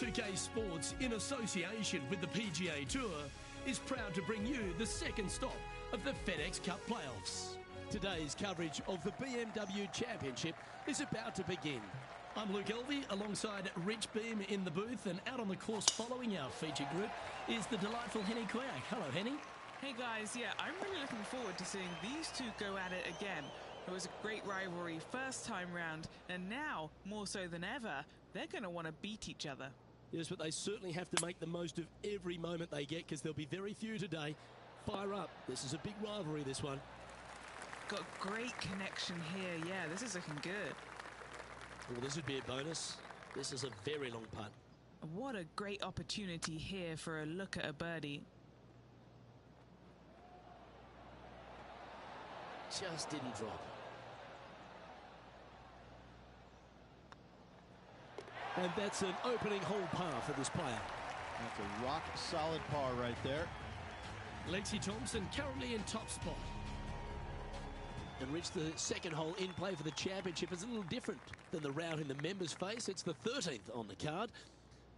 2K Sports, in association with the PGA Tour, is proud to bring you the second stop of the FedEx Cup playoffs. Today's coverage of the BMW Championship is about to begin. I'm Luke Elvey alongside Rich Beam in the booth, and out on the course following our feature group is the delightful Henny Quirk. Hello, Henny. Hey guys, yeah, I'm really looking forward to seeing these two go at it again. It was a great rivalry first time round, and now, more so than ever, they're going to want to beat each other. Yes, but they certainly have to make the most of every moment they get, because there'll be very few today. Fire up. This is a big rivalry, this one. Got great connection here. Yeah, this is looking good. Well, this would be a bonus. This is a very long putt. What a great opportunity here for a look at a birdie. Just didn't drop. And that's an opening hole par for this player. That's a rock-solid par right there. Lexi Thompson currently in top spot. And Rich, the second hole in play for the championship is a little different than the round in the members face. It's the 13th on the card.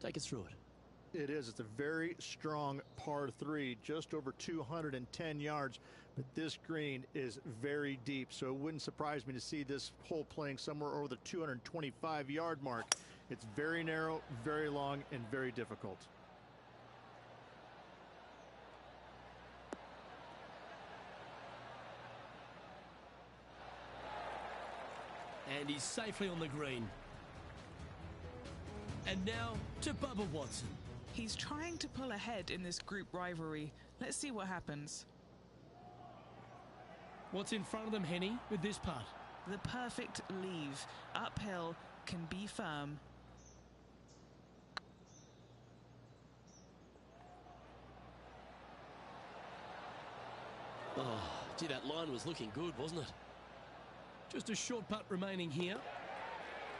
Take us through it. It is. It's a very strong par 3, just over 210 yards. But this green is very deep, so it wouldn't surprise me to see this hole playing somewhere over the 225-yard mark. It's very narrow, very long, and very difficult. And he's safely on the green. And now to Bubba Watson. He's trying to pull ahead in this group rivalry. Let's see what happens. What's in front of them, Henny, with this putt? The perfect leave. Uphill, can be firm. Oh, gee, that line was looking good, wasn't it? Just a short putt remaining here.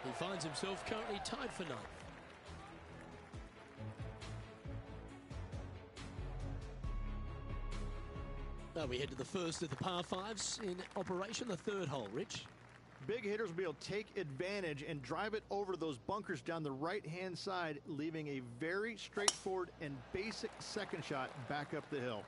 He finds himself currently tied for ninth. Now we head to the first of the par fives in operation, the third hole, Rich. Big hitters will be able to take advantage and drive it over those bunkers down the right-hand side, leaving a very straightforward and basic second shot back up the hill.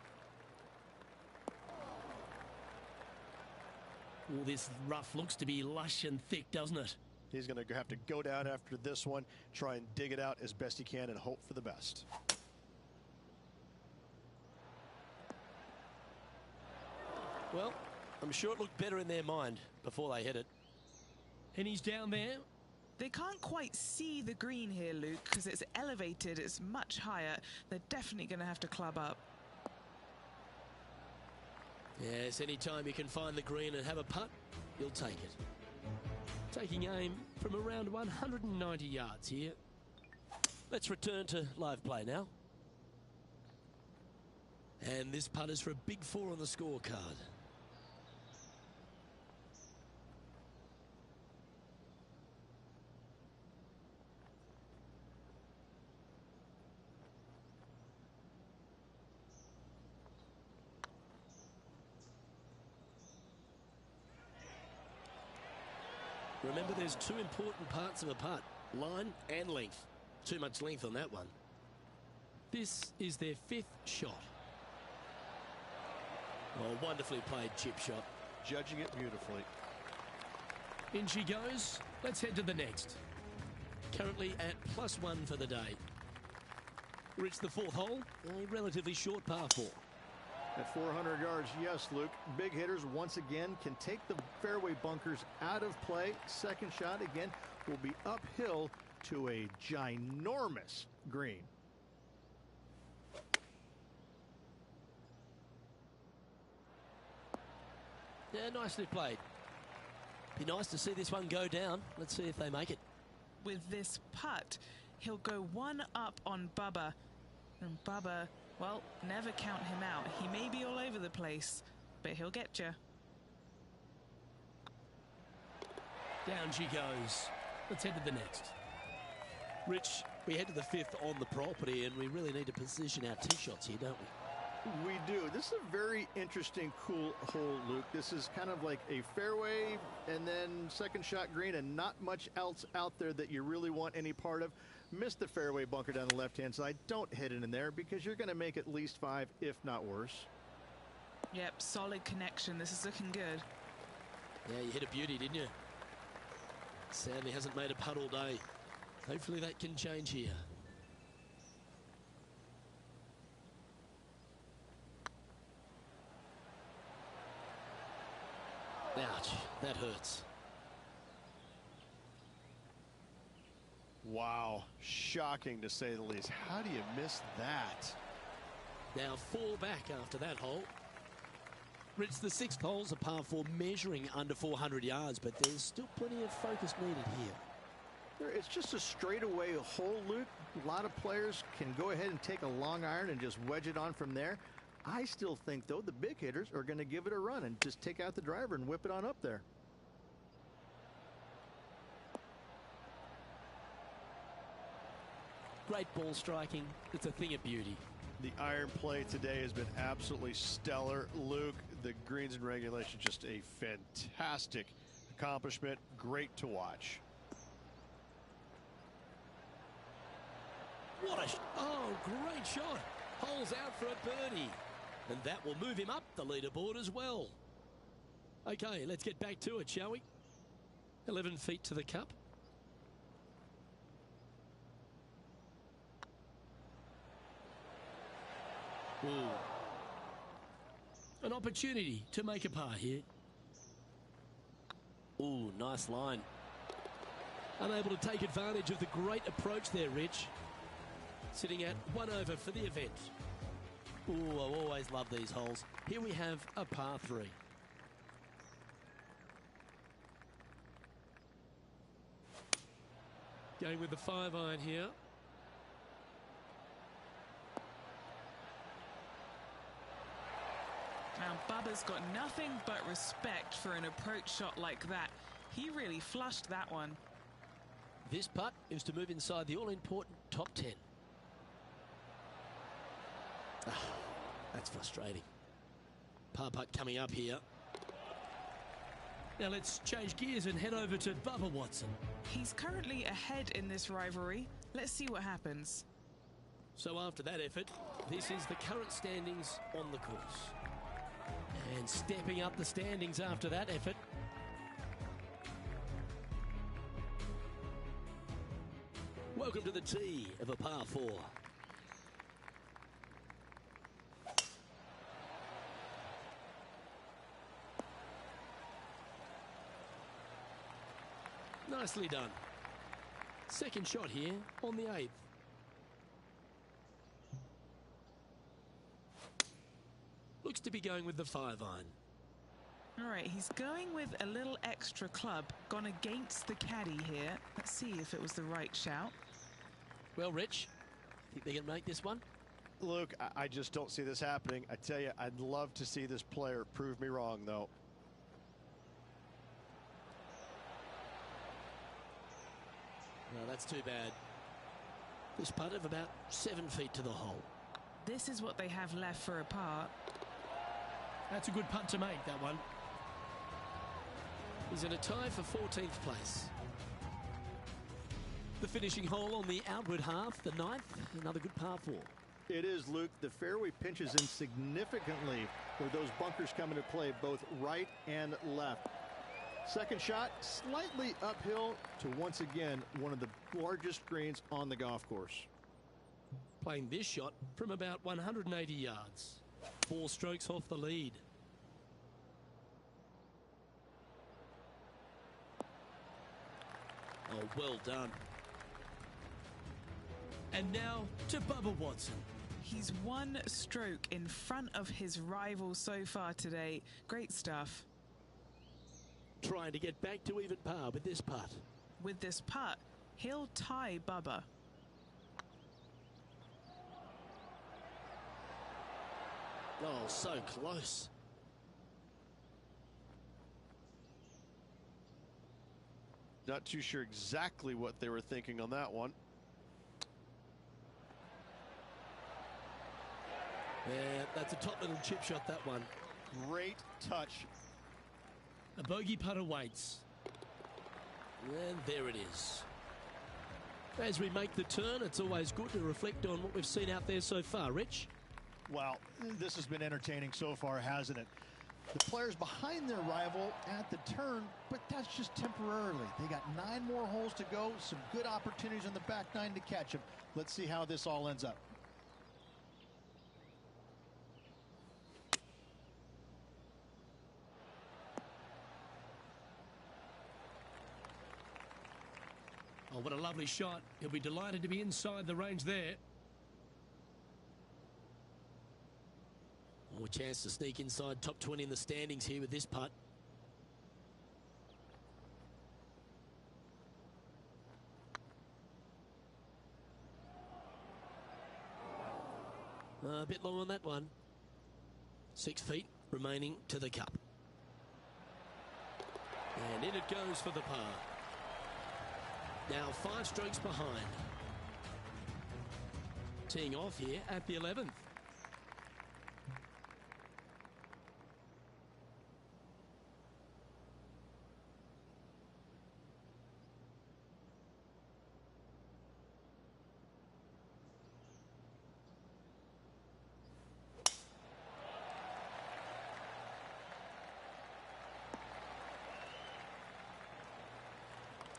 Well, this rough looks to be lush and thick, doesn't it? He's going to have to go down after this one, try and dig it out as best he can and hope for the best. Well, I'm sure it looked better in their mind before they hit it. And he's down there. They can't quite see the green here, Luke, because it's elevated, it's much higher. They're definitely going to have to club up. Yes, anytime you can find the green and have a putt, you'll take it. Taking aim from around 190 yards here. Let's return to live play now. And this putt is for a big 4 on the scorecard. Remember, there's two important parts of a putt, line and length. Too much length on that one. This is their 5th shot. Oh, wonderfully played chip shot. Judging it beautifully. In she goes. Let's head to the next. Currently at +1 for the day. Rich, the 4th hole, a relatively short par 4. At 400 yards, yes, Luke. Big hitters once again can take the fairway bunkers out of play. Second shot again will be uphill to a ginormous green. Yeah, nicely played. Be nice to see this one go down. Let's see if they make it. With this putt, he'll go one up on Bubba. And Bubba, well, never count him out. He may be all over the place, but he'll get you. Down she goes. Let's head to the next. Rich, we head to the 5th on the property, and we really need to position our tee shots here, don't we? We do. This is a very interesting, cool hole, Luke. This is kind of like a fairway and then second shot green and not much else out there that you really want any part of. Missed the fairway bunker down the left-hand side. Don't hit it in there because you're going to make at least 5, if not worse. Yep, solid connection. This is looking good. Yeah, you hit a beauty, didn't you? Sadly hasn't made a putt all day. Hopefully that can change here. Ouch, that hurts. Wow, shocking to say the least. How do you miss that? Now 4 back after that hole. Rich, the 6th hole's a par 4 measuring under 400 yards, but there's still plenty of focus needed here. It's just a straightaway hole, Luke. A lot of players can go ahead and take a long iron and just wedge it on from there. I still think, though, the big hitters are going to give it a run and just take out the driver and whip it on up there. Great ball striking. It's a thing of beauty. The iron play today has been absolutely stellar. Luke, the greens and regulation, just a fantastic accomplishment. Great to watch. What a great shot. Hole's out for a birdie. And that will move him up the leaderboard as well. Okay, let's get back to it, shall we? 11 feet to the cup. Ooh. An opportunity to make a par here. Ooh, nice line. Unable to take advantage of the great approach there, Rich. Sitting at 1 over for the event. Ooh, I always love these holes. Here we have a par 3. Going with the 5-iron here. Now, Bubba's got nothing but respect for an approach shot like that. He really flushed that one. This putt is to move inside the all-important top 10. That's frustrating. Par putt coming up here. Now let's change gears and head over to Bubba Watson. He's currently ahead in this rivalry. Let's see what happens. So after that effort, this is the current standings on the course. And stepping up the standings after that effort. Welcome to the tee of a par 4. Nicely done. Second shot here on the 8th. Looks to be going with the 5-iron. All right, he's going with a little extra club. Gone against the caddy here. Let's see if it was the right shout. Well, Rich, think they can make this one? Luke, I just don't see this happening. I tell you, I'd love to see this player prove me wrong, though. No, that's too bad. This putt of about 7 feet to the hole. This is what they have left for a par. That's a good putt to make, that one. He's in a tie for 14th place. The finishing hole on the outward half, the 9th, another good par 4. It is, Luke. The fairway pinches in significantly where those bunkers come into play, both right and left. Second shot, slightly uphill to once again one of the largest greens on the golf course. Playing this shot from about 180 yards. 4 strokes off the lead. Oh, well done. And now to Bubba Watson. He's 1 stroke in front of his rival so far today. Great stuff. Trying to get back to even par with this putt. With this putt, he'll tie Bubba. Oh, so close. Not too sure exactly what they were thinking on that one. Yeah, that's a top little chip shot, that one. Great touch. A bogey putt awaits. And there it is. As we make the turn, it's always good to reflect on what we've seen out there so far. Rich? Well, this has been entertaining so far, hasn't it? The players behind their rival at the turn, but that's just temporarily. They got 9 more holes to go, some good opportunities on the back 9 to catch them. Let's see how this all ends up. Oh, what a lovely shot. He'll be delighted to be inside the range there. Oh, a chance to sneak inside top 20 in the standings here with this putt. A bit long on that one. 6 feet remaining to the cup. And in it goes for the par. Now 5 strokes behind. Teeing off here at the 11th.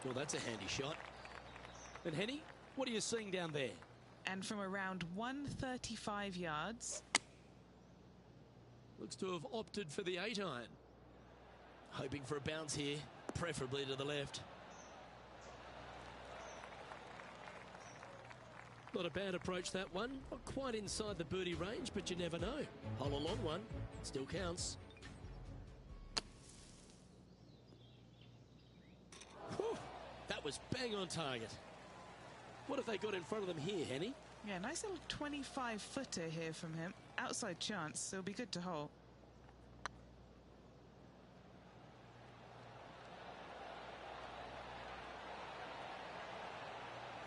Well, that's a handy shot. And Henny, what are you seeing down there? And from around 135 yards. Looks to have opted for the 8-iron. Hoping for a bounce here, preferably to the left. Not a bad approach, that one. Not quite inside the birdie range, but you never know. Hole along one, still counts. Whew, that was bang on target. What have they got in front of them here, Henny? Yeah, nice little 25-footer here from him. Outside chance, so it'll be good to hole.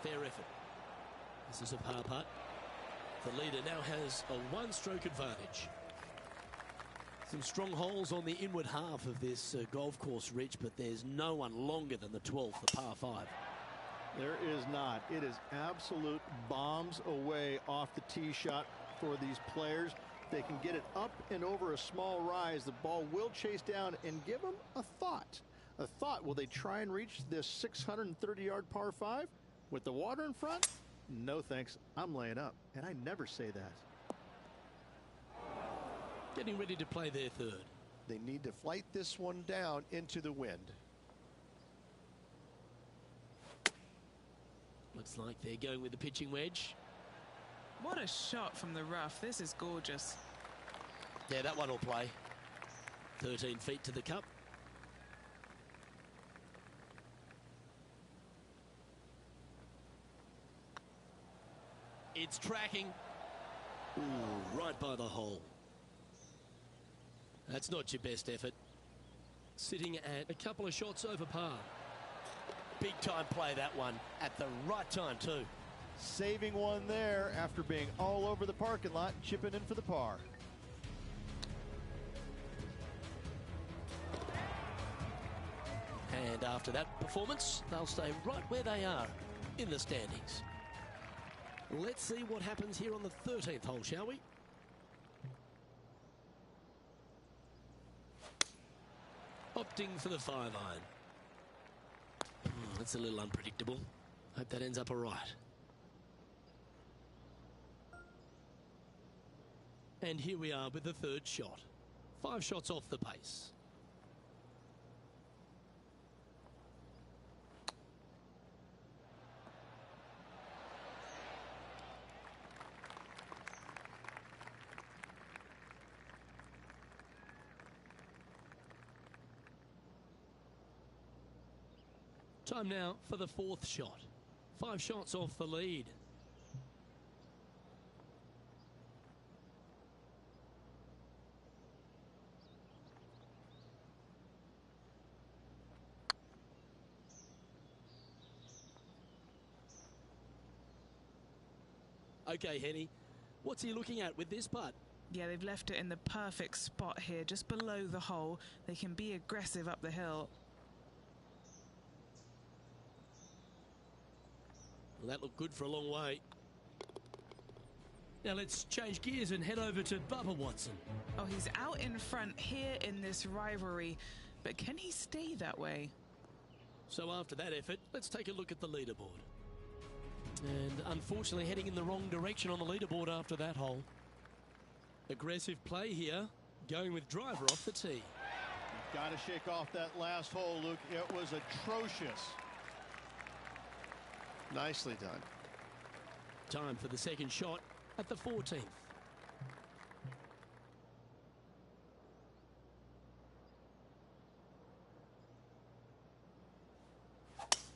Fair effort. This is a par putt. The leader now has a 1-stroke advantage. Some strong holes on the inward half of this golf course, Rich, but there's no one longer than the 12th, the par 5. There is not. It is absolute bombs away off the tee shot for these players. They can get it up and over a small rise. The ball will chase down and give them a thought. A thought, will they try and reach this 630-yard par 5 with the water in front? No thanks. I'm laying up, and I never say that. Getting ready to play their third. They need to flight this one down into the wind. Looks like they're going with the pitching wedge. What a shot from the rough. This is gorgeous. Yeah, that one will play. 13 feet to the cup. It's tracking. Ooh, right by the hole. That's not your best effort. Sitting at a couple of shots over par. Big time play, that one, at the right time too. Saving one there after being all over the parking lot, chipping in for the par. And after that performance, they'll stay right where they are in the standings. Let's see what happens here on the 13th hole, shall we? Opting for the 5-iron. That's a little unpredictable. Hope that ends up all right. And here we are with the third shot. 5 shots off the pace. Time now for the 4th shot. 5 shots off the lead. Okay, Henny, what's he looking at with this putt? Yeah, they've left it in the perfect spot here, just below the hole. They can be aggressive up the hill. Well, that looked good for a long way. Now let's change gears and head over to Bubba Watson. Oh, he's out in front here in this rivalry, but can he stay that way? So after that effort, let's take a look at the leaderboard. And unfortunately heading in the wrong direction on the leaderboard after that hole. Aggressive play here, going with driver off the tee. Got to shake off that last hole, Luke. It was atrocious. Nicely done. Time for the second shot at the 14th.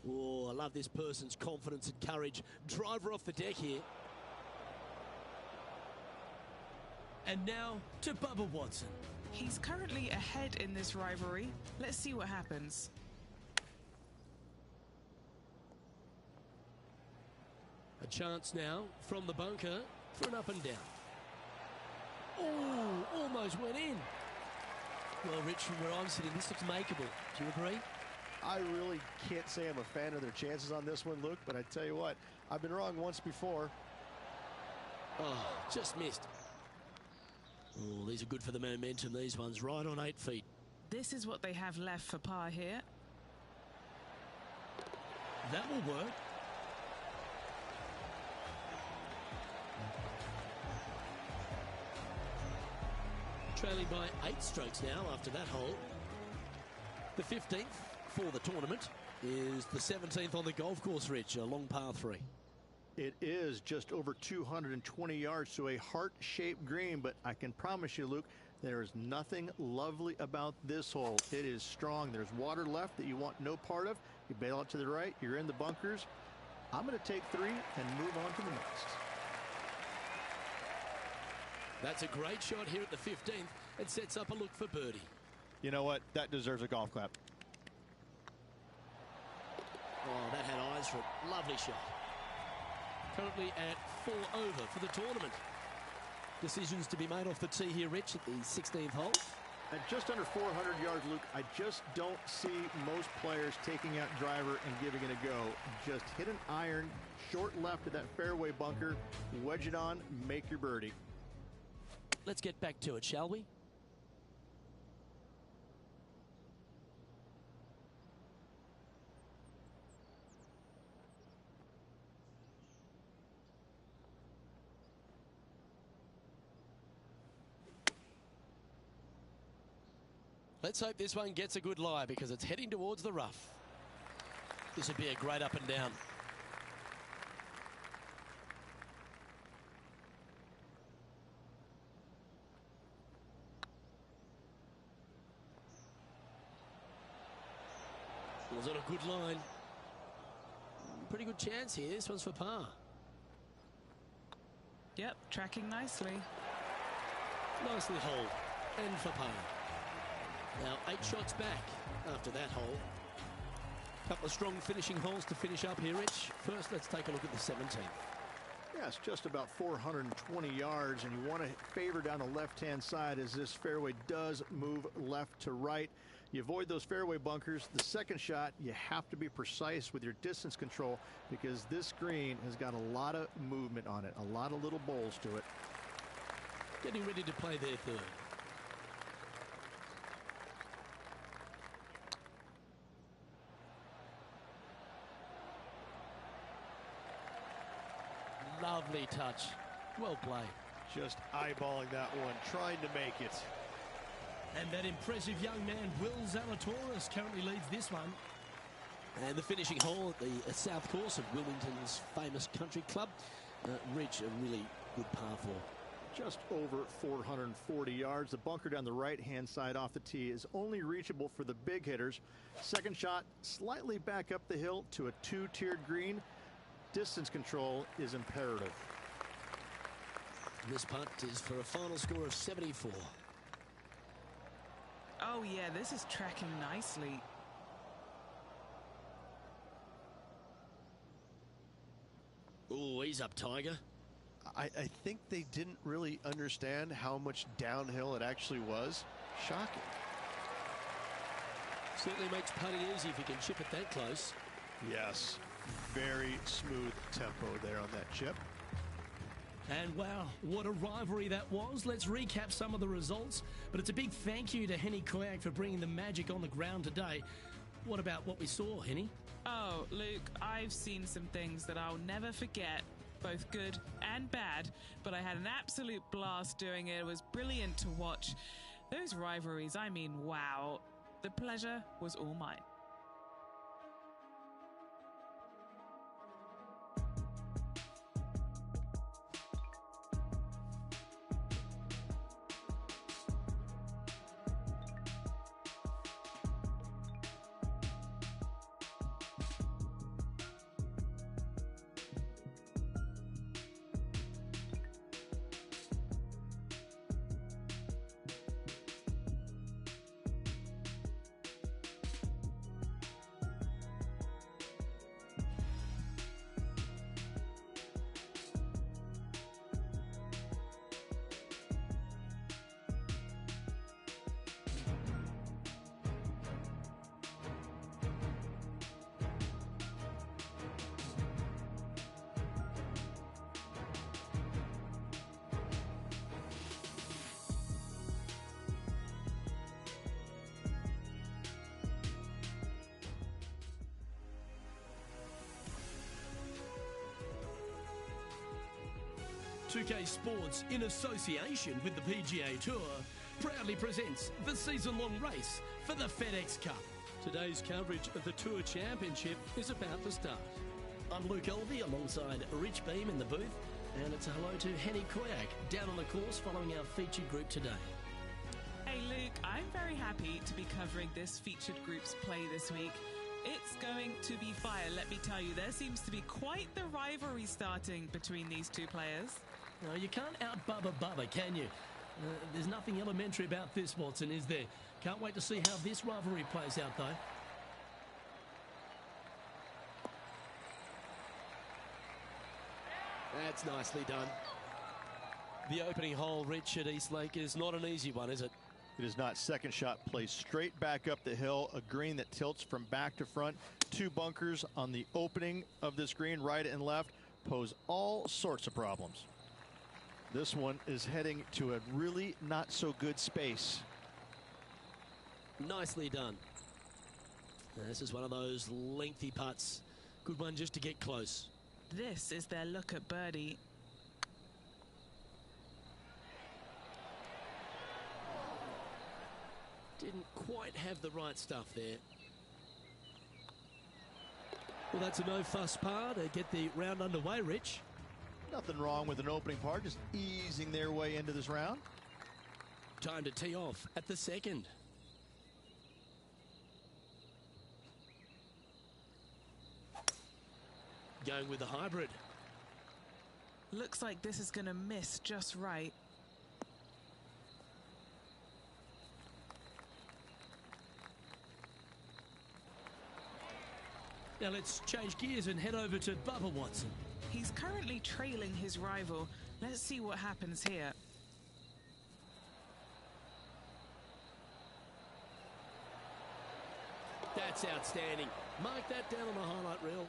Oh, I love this person's confidence and courage. Driver off the deck here. And now to Bubba Watson. He's currently ahead in this rivalry. Let's see what happens. A chance now from the bunker for an up and down. Oh, almost went in. Well, Rich, from where I'm sitting, this looks makeable. Do you agree? I really can't say I'm a fan of their chances on this one, Luke, but I tell you what, I've been wrong once before. Oh, just missed. Oh, these are good for the momentum, these ones, right on 8 feet. This is what they have left for par here. That will work. Trailing by 8 strokes now after that hole. The 15th for the tournament is the 17th on the golf course, Rich, a long par 3. It is just over 220 yards to a heart-shaped green, but I can promise you, Luke, there is nothing lovely about this hole. It is strong. There's water left that you want no part of. You bail out to the right, you're in the bunkers. I'm going to take 3 and move on to the next. That's a great shot here at the 15th. It sets up a look for birdie. You know what? That deserves a golf clap. Oh, that had eyes for it. Lovely shot. Currently at 4 over for the tournament. Decisions to be made off the tee here, Rich, at the 16th hole. At just under 400 yards, Luke, I just don't see most players taking out driver and giving it a go. Just hit an iron, short left of that fairway bunker, wedge it on, make your birdie. Let's get back to it, shall we? Let's hope this one gets a good lie because it's heading towards the rough. This would be a great up and down. Was on a good line. Pretty good chance here. This one's for par. Yep, tracking nicely. Nicely holed. And for par. Now 8 shots back after that hole. Couple of strong finishing holes to finish up here, Rich. First, let's take a look at the 17th. Yeah, it's just about 420 yards, and you want to favor down the left-hand side as this fairway does move left to right. You avoid those fairway bunkers. The second shot, you have to be precise with your distance control because this green has got a lot of movement on it, a lot of little bowls to it. Getting ready to play their third. Lovely touch. Well played. Just eyeballing that one, trying to make it. And that impressive young man, Will Zalatoris, currently leads this one. And the finishing hole at the south course of Wilmington's famous country club. Ridge, a really good par 4. Just over 440 yards. The bunker down the right-hand side off the tee is only reachable for the big hitters. Second shot, slightly back up the hill to a 2-tiered green. Distance control is imperative. This putt is for a final score of 74. Oh yeah, this is tracking nicely. Oh, he's up, Tiger. I think they didn't really understand how much downhill it actually was. Shocking. Certainly makes putting easy if you can chip it that close. Yes. Very smooth tempo there on that chip. And wow, what a rivalry that was. Let's recap some of the results. But it's a big thank you to Henny Koyak for bringing the magic on the ground today. What about what we saw, Henny? Oh, Luke, I've seen some things that I'll never forget, both good and bad, but I had an absolute blast doing it. It was brilliant to watch. Those rivalries, I mean, wow. The pleasure was all mine. .2K Sports, in association with the PGA Tour, proudly presents the season-long race for the FedEx Cup. Today's coverage of the Tour Championship is about to start. I'm Luke Elvey alongside Rich Beam in the booth, and it's a hello to Henny Koyak down on the course following our featured group today. Hey Luke, I'm very happy to be covering this featured group's play this week. It's going to be fire, let me tell you. There seems to be quite the rivalry starting between these two players. No, you can't out-Bubba Bubba, can you? There's nothing elementary about this, Watson, is there? Can't wait to see how this rivalry plays out, though. That's nicely done. The opening hole, Rich, at Eastlake is not an easy one, is it? It is not. Second shot plays straight back up the hill, a green that tilts from back to front. Two bunkers on the opening of this green, right and left, pose all sorts of problems. This one is heading to a really not so good space. Nicely done. This is one of those lengthy putts. Good one just to get close. This is their look at birdie. Didn't quite have the right stuff there. Well, that's a no-fuss par to get the round underway, Rich. Nothing wrong with an opening par, just easing their way into this round. Time to tee off at the second. Going with the hybrid. Looks like this is going to miss just right. Now let's change gears and head over to Bubba Watson. He's currently trailing his rival. Let's see what happens here. That's outstanding. Mark that down on the highlight reel.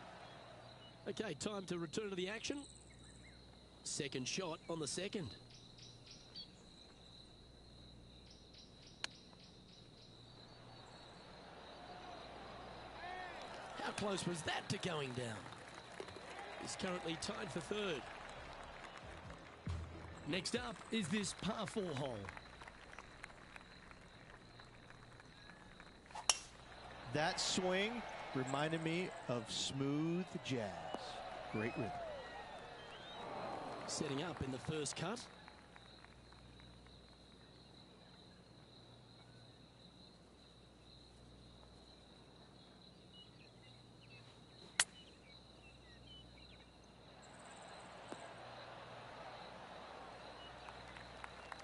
Okay, time to return to the action. Second shot on the second. How close was that to going down? He's currently tied for third. Next up is this par 4 hole. That swing reminded me of smooth jazz. Great rhythm. Setting up in the first cut.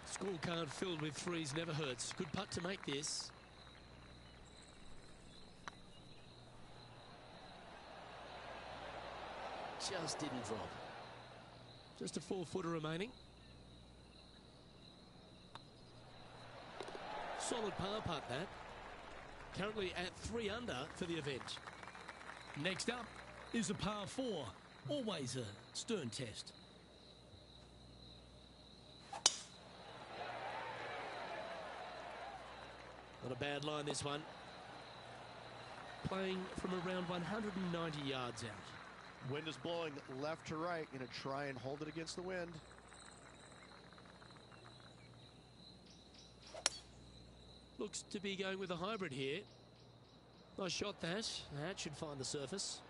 Scorecard filled with threes never hurts. Good putt to make this. Just didn't drop. Just a 4-footer remaining. Solid par putt that. Currently at 3 under for the event. Next up is a par 4. Always a stern test. Not a bad line, this one. Playing from around 190 yards out. Wind is blowing left to right. Going to try and hold it against the wind. Looks to be going with a hybrid here. Nice shot that. That should find the surface.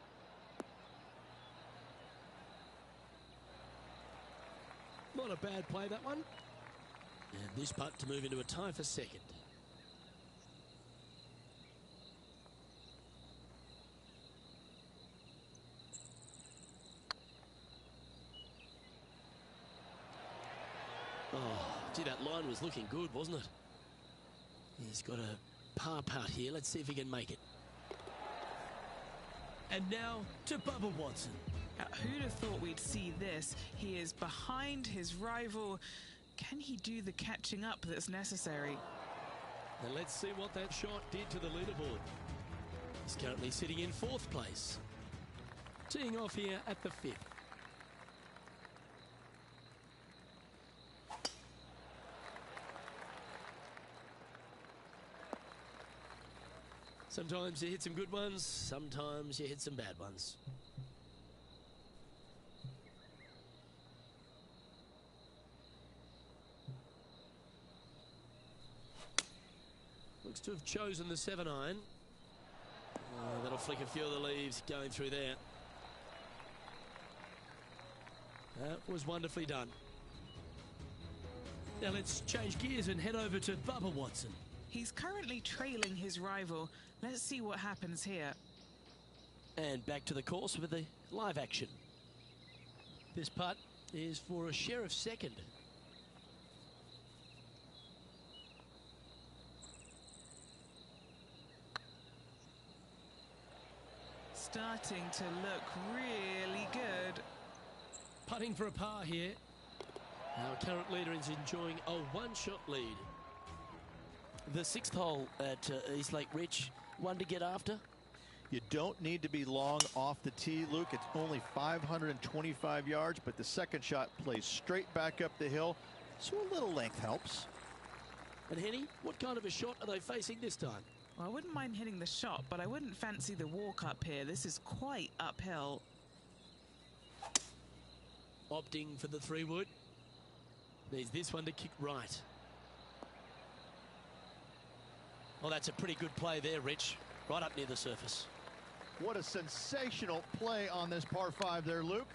Not a bad play, that one. And this putt to move into a tie for second. Oh, gee, that line was looking good, wasn't it? He's got a par putt here. Let's see if he can make it. And now to Bubba Watson. Who'd have thought we'd see this? He is behind his rival. Can he do the catching up that's necessary? And let's see what that shot did to the leaderboard. He's currently sitting in 4th place. Teeing off here at the 5th. Sometimes you hit some good ones, sometimes you hit some bad ones. Looks to have chosen the 7-iron. That'll flick a few of the leaves going through there. That was wonderfully done. Now let's change gears and head over to Bubba Watson. He's currently trailing his rival. Let's see what happens here. And back to the course with the live action. This putt is for a share of second. Starting to look really good. Putting for a par here. Our current leader is enjoying a 1-shot lead. The 6th hole at East Lake Rich, one to get after. You don't need to be long off the tee, Luke. It's only 525 yards, but the second shot plays straight back up the hill, so a little length helps. And Henny, what kind of a shot are they facing this time? Well, I wouldn't mind hitting the shot, but I wouldn't fancy the walk up here. This is quite uphill. Opting for the 3-wood. Needs this one to kick right. Well, that's a pretty good play there, Rich. Right up near the surface. What a sensational play on this par 5 there, Luke.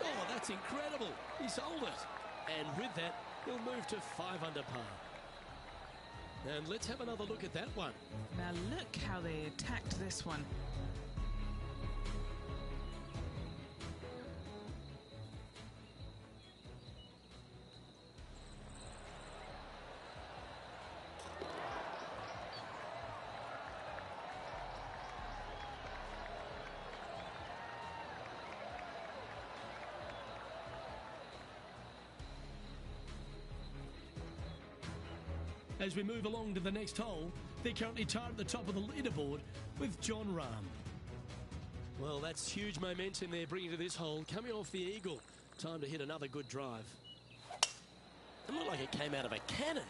Oh, that's incredible. He sold it. And with that, he'll move to 5 under par. And let's have another look at that one. Now look how they attacked this one. As we move along to the next hole, they're currently tied at the top of the leaderboard with John Rahm. Well, that's huge momentum they're bringing to this hole. Coming off the eagle. Time to hit another good drive. It looked like it came out of a cannon.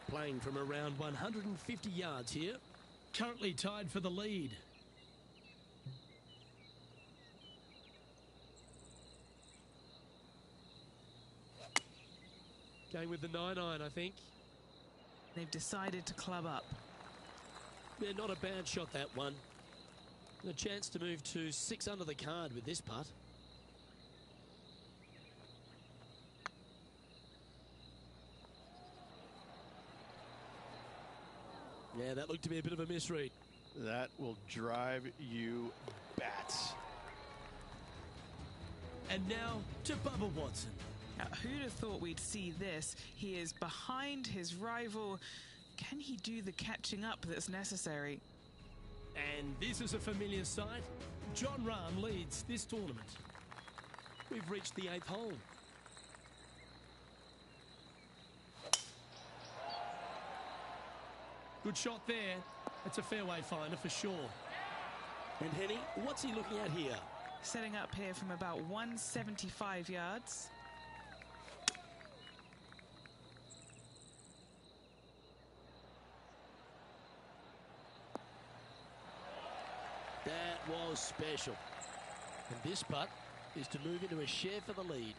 Playing from around 150 yards here. Currently tied for the lead. Going with the 9-iron, I think. They've decided to club up. Yeah, not a bad shot, that one. And a chance to move to 6 under the card with this putt. Yeah, that looked to be a bit of a misread. That will drive you bats. And now to Bubba Watson. Now, who'd have thought we'd see this? He is behind his rival. Can he do the catching up that's necessary? And this is a familiar sight. John Rahm leads this tournament. We've reached the 8th hole. Good shot there. It's a fairway finder for sure. And Henny, what's he looking at here? Setting up here from about 175 yards. That was special. And this putt is to move into a share for the lead.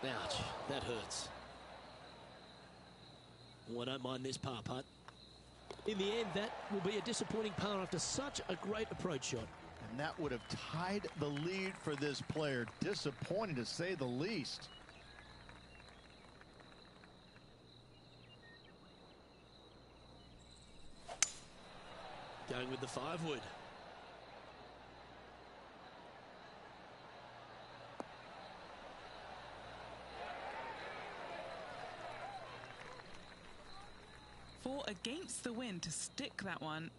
Ouch, that hurts. Oh, I don't mind this par putt. In the end, that will be a disappointing par after such a great approach shot. And that would have tied the lead for this player. Disappointing to say the least. Going with the 5-wood. Four against the wind to stick that one.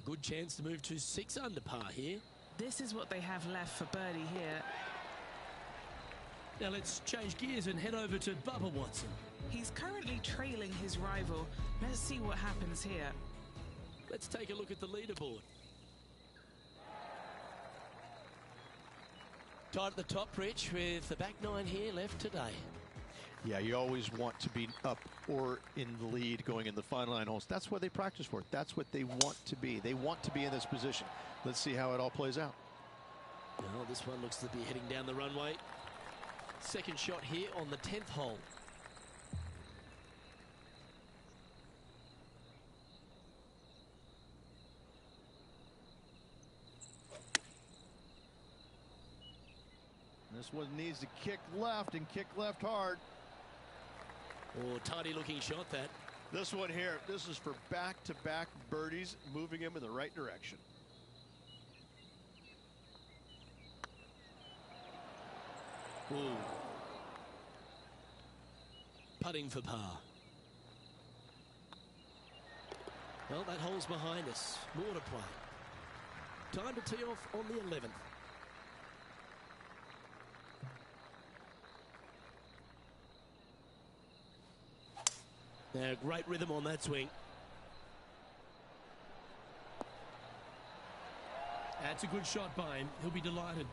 A good chance to move to 6 under par here. This is what they have left for birdie here. Now let's change gears and head over to Bubba Watson. He's currently trailing his rival. Let's see what happens here. Let's take a look at the leaderboard. Tied at the top, Rich, with the back 9 here left today. Yeah, you always want to be up or in the lead going in the final 9 holes. That's what they practice for. That's what they want to be. They want to be in this position. Let's see how it all plays out. Well, this one looks to be heading down the runway. Second shot here on the 10th hole. This one needs to kick left and kick left hard. Oh, tidy looking shot that. This one here, this is for back-to-back birdies, moving him in the right direction. Ooh. Putting for par. Well, that hole's behind us. More to play. Time to tee off on the 11th. Now, great rhythm on that swing. That's a good shot by him. He'll be delighted.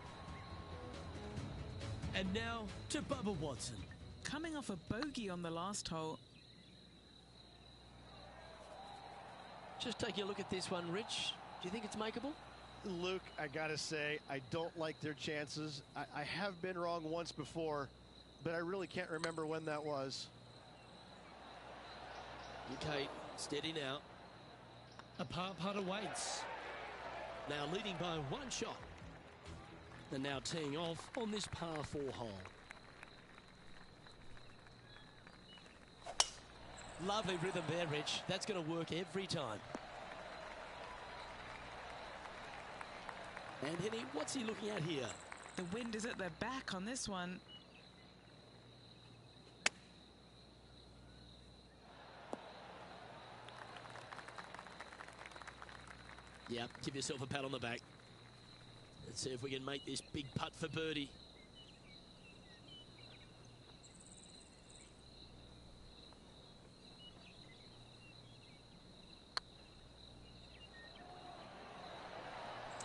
And now to Bubba Watson. Coming off a bogey on the last hole. Just taking a look at this one, Rich. Do you think it's makeable? Luke, I gotta say, I don't like their chances. I have been wrong once before, but I really can't remember when that was. Okay, steady now. A par putt awaits. Now leading by 1 shot. And now teeing off on this par 4 hole. Lovely rhythm there, Rich. That's going to work every time. And Henny, what's he looking at here? The wind is at their back on this one. Yep, give yourself a pat on the back. Let's see if we can make this big putt for birdie.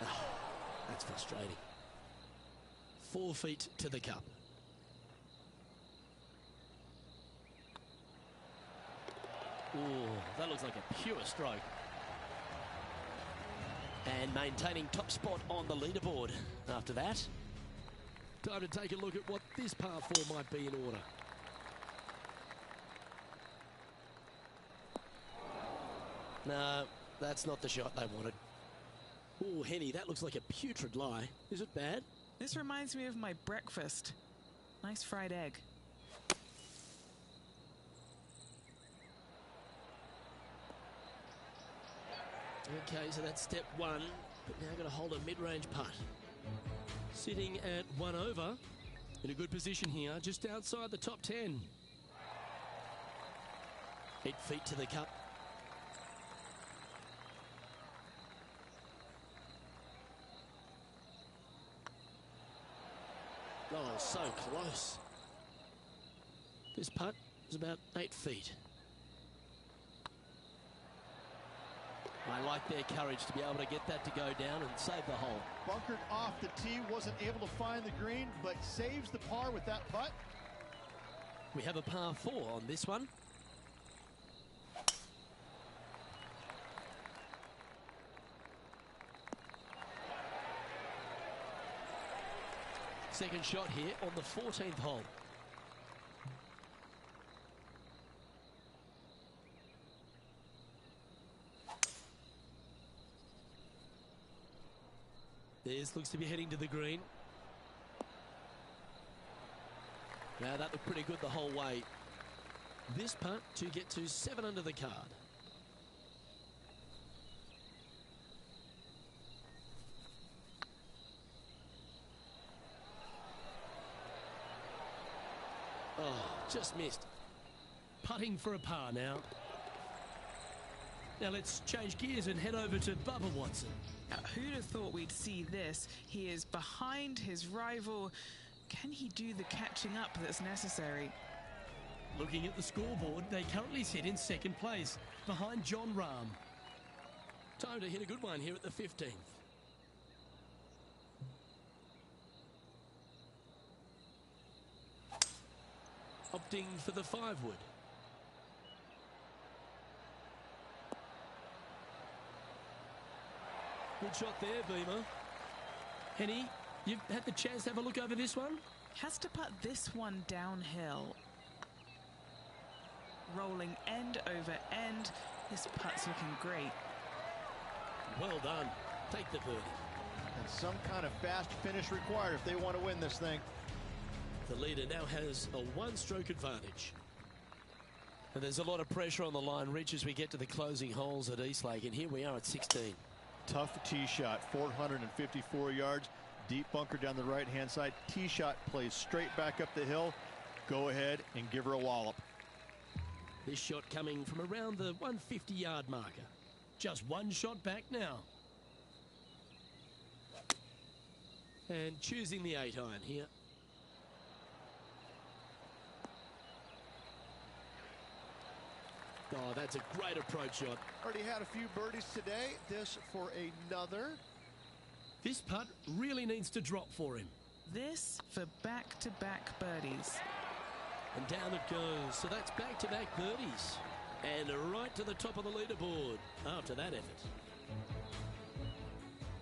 Oh, that's frustrating. 4 feet to the cup. Ooh, that looks like a pure stroke. And maintaining top spot on the leaderboard after that. Time to take a look at what this par 4 might be in order. No, that's not the shot they wanted. Oh, Henny, that looks like a putrid lie. Is it bad? This reminds me of my breakfast. Nice fried egg. Okay, so that's step 1, but now got to hold a mid-range putt. Sitting at 1 over, in a good position here, just outside the top 10. 8 feet to the cup. Oh, so close. This putt It's about 8 feet. I like their courage to be able to get that to go down and save the hole. Bunkered off the tee, wasn't able to find the green, but saves the par with that putt. We have a par 4 on this one. Second shot here on the 14th hole. This looks to be heading to the green. Now that looked pretty good the whole way. This putt to get to 7 under the card. Oh, just missed. Putting for a par now. Now let's change gears and head over to Bubba Watson. Now, who'd have thought we'd see this? He is behind his rival. Can he do the catching up that's necessary? Looking at the scoreboard, they currently sit in second place, behind John Rahm. Time to hit a good one here at the 15th. Opting for the 5-wood. Good shot there, Beamer. Henny, you've had the chance to have a look over this one? Has to put this one downhill. Rolling end over end. This putt's looking great. Well done. Take the birdie. And some kind of fast finish required if they want to win this thing. The leader now has a 1-stroke advantage. And there's a lot of pressure on the line, Rich, as we get to the closing holes at Eastlake. And here we are at 16. Tough tee shot, 454 yards, deep bunker down the right-hand side. Tee shot plays straight back up the hill. Go ahead and give her a wallop. This shot coming from around the 150-yard marker. Just one shot back now. And choosing the 8-iron here. Oh, that's a great approach shot. Already had a few birdies today. This for another. This putt really needs to drop for him. This for back-to-back birdies. And down it goes. So that's back-to-back birdies. And right to the top of the leaderboard after that effort.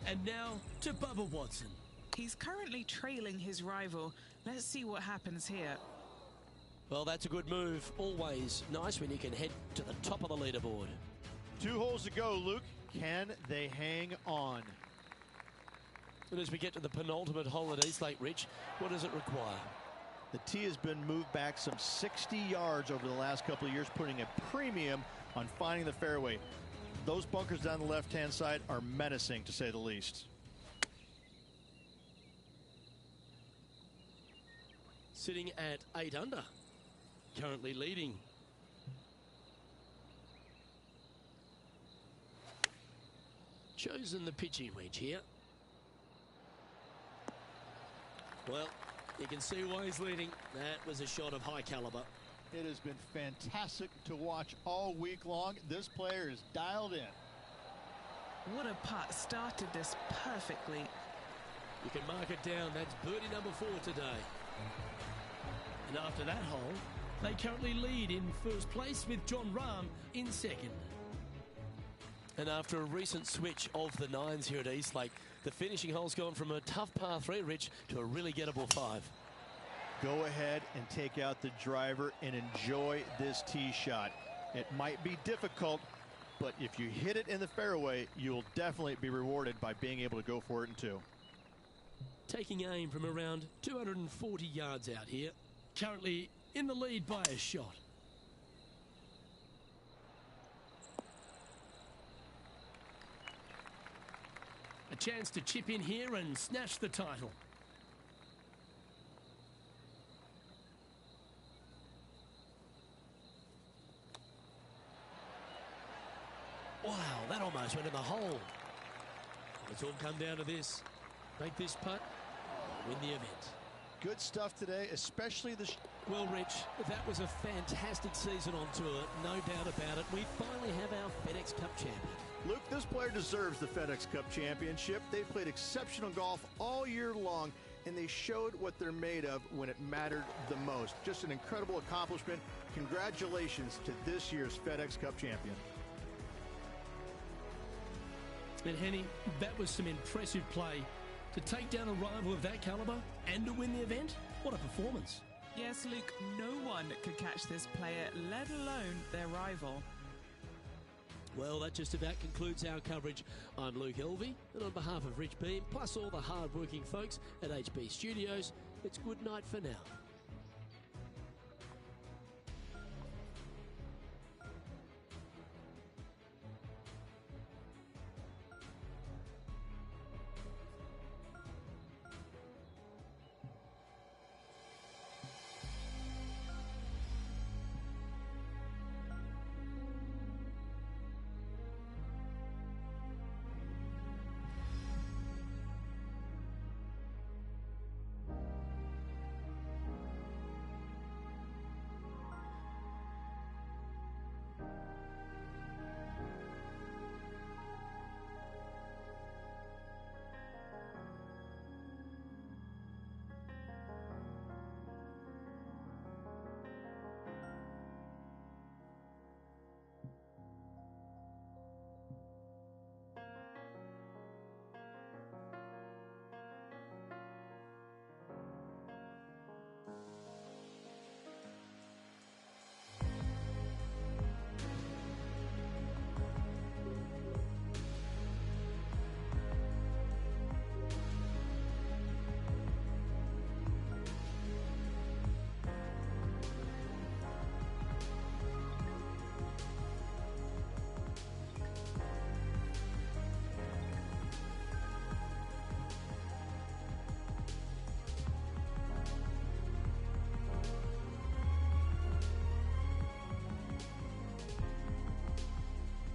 And now to Bubba Watson. He's currently trailing his rival. Let's see what happens here. Well, that's a good move. Always nice when you can head to the top of the leaderboard. 2 holes to go, Luke. Can they hang on? And as we get to the penultimate hole at Eastlake, Rich, what does it require? The tee has been moved back some 60 yards over the last couple of years, putting a premium on finding the fairway. Those bunkers down the left-hand side are menacing, to say the least. Sitting at 8 under. Currently leading. Chosen the pitching wedge here. Well, you can see why he's leading. That was a shot of high caliber. It has been fantastic to watch all week long. This player is dialed in. What a putt. Started this perfectly. You can mark it down. That's birdie number 4 today. And after that hole, they currently lead in first place with John Rahm in second. And after a recent switch of the 9s here at Eastlake, the finishing hole's gone from a tough par 3, Rich, to a really gettable 5. Go ahead and take out the driver and enjoy this tee shot. It might be difficult, but if you hit it in the fairway, you'll definitely be rewarded by being able to go for it in 2. Taking aim from around 240 yards out here. Currently in the lead by a shot. A chance to chip in here and snatch the title. Wow, that almost went in the hole. It's all come down to this. Make this putt, win the event. Good stuff today, especially the... Well, Rich, that was a fantastic season on tour, no doubt about it. We finally have our FedEx Cup champion. Luke, this player deserves the FedEx Cup championship. They played exceptional golf all year long, and they showed what they're made of when it mattered the most. Just an incredible accomplishment. Congratulations to this year's FedEx Cup champion. And Henny, that was some impressive play. To take down a rival of that caliber and to win the event, what a performance. Yes, Luke, no one could catch this player, let alone their rival. Well, that just about concludes our coverage. I'm Luke Elvey, and on behalf of Rich Beam, plus all the hard-working folks at HB Studios, it's good night for now.